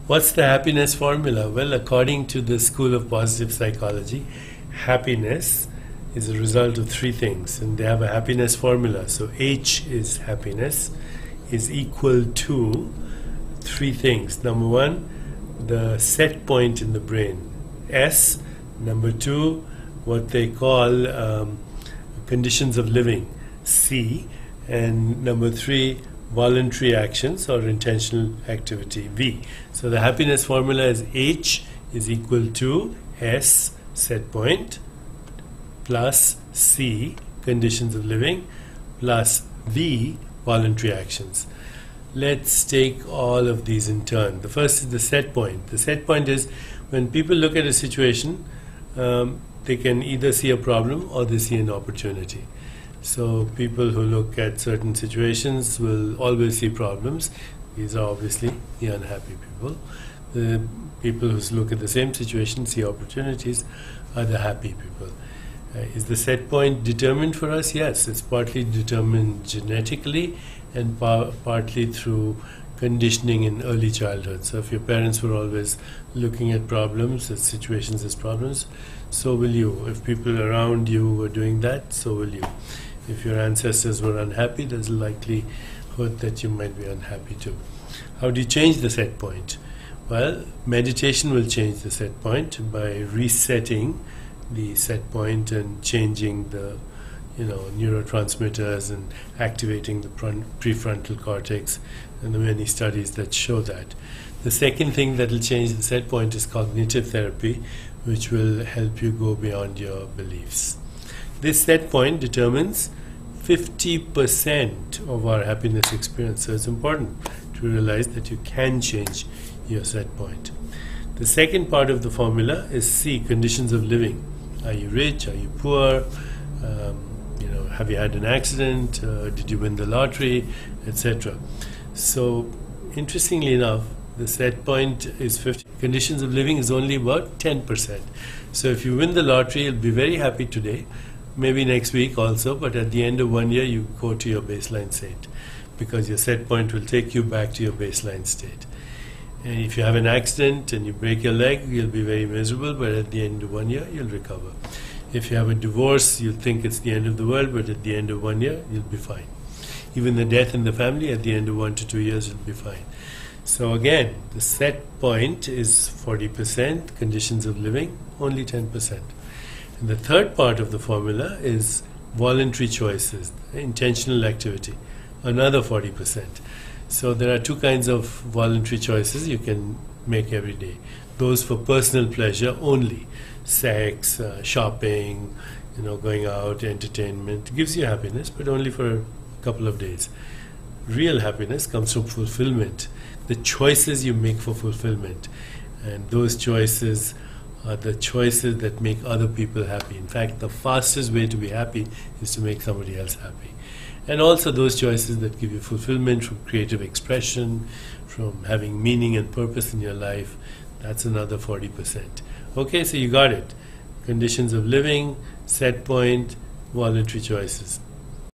What's the happiness formula? Well, according to the School of Positive Psychology, happiness is a result of three things, and they have a happiness formula. So H is happiness is equal to three things. Number one, the set point in the brain, S. Number two, what they call conditions of living, C. And number three, voluntary actions or intentional activity, V. So the happiness formula is H is equal to S, set point, plus C, conditions of living, plus V, voluntary actions. Let's take all of these in turn. The first is the set point. The set point is when people look at a situation, they can either see a problem or they see an opportunity. So people who look at certain situations will always see problems. These are obviously the unhappy people. The people who look at the same situation, see opportunities, are the happy people. Is the set point determined for us? Yes, it's partly determined genetically and partly through conditioning in early childhood. So if your parents were always looking at problems, at situations as problems, so will you. If people around you were doing that, so will you. If your ancestors were unhappy, there's a likelihood that you might be unhappy too. How do you change the set point? Well, meditation will change the set point by resetting the set point and changing the neurotransmitters and activating the prefrontal cortex, and there are many studies that show that. The second thing that will change the set point is cognitive therapy, which will help you go beyond your beliefs. This set point determines 50% of our happiness experience, so it's important to realize that you can change your set point. The second part of the formula is C, conditions of living. Are you rich? Are you poor? Have you had an accident? Did you win the lottery? Etc. So, interestingly enough, the set point is 50. Conditions of living is only about 10%. So if you win the lottery, you'll be very happy today, maybe next week also, but at the end of 1 year, you go to your baseline state because your set point will take you back to your baseline state. And if you have an accident and you break your leg, you'll be very miserable, but at the end of 1 year, you'll recover. If you have a divorce, you'll think it's the end of the world, but at the end of 1 year, you'll be fine. Even the death in the family, at the end of 1 to 2 years, you'll be fine. So again, the set point is 40%, conditions of living, only 10%. And the third part of the formula is voluntary choices, intentional activity, another 40%. So there are two kinds of voluntary choices you can make every day. Those for personal pleasure only, sex, shopping, going out, entertainment, gives you happiness, but only for a couple of days. Real happiness comes from fulfillment, the choices you make for fulfillment. And those choices are the choices that make other people happy. In fact, the fastest way to be happy is to make somebody else happy. And also those choices that give you fulfillment from creative expression, from having meaning and purpose in your life, that's another 40%. Okay, so you got it. Conditions of living, set point, voluntary choices.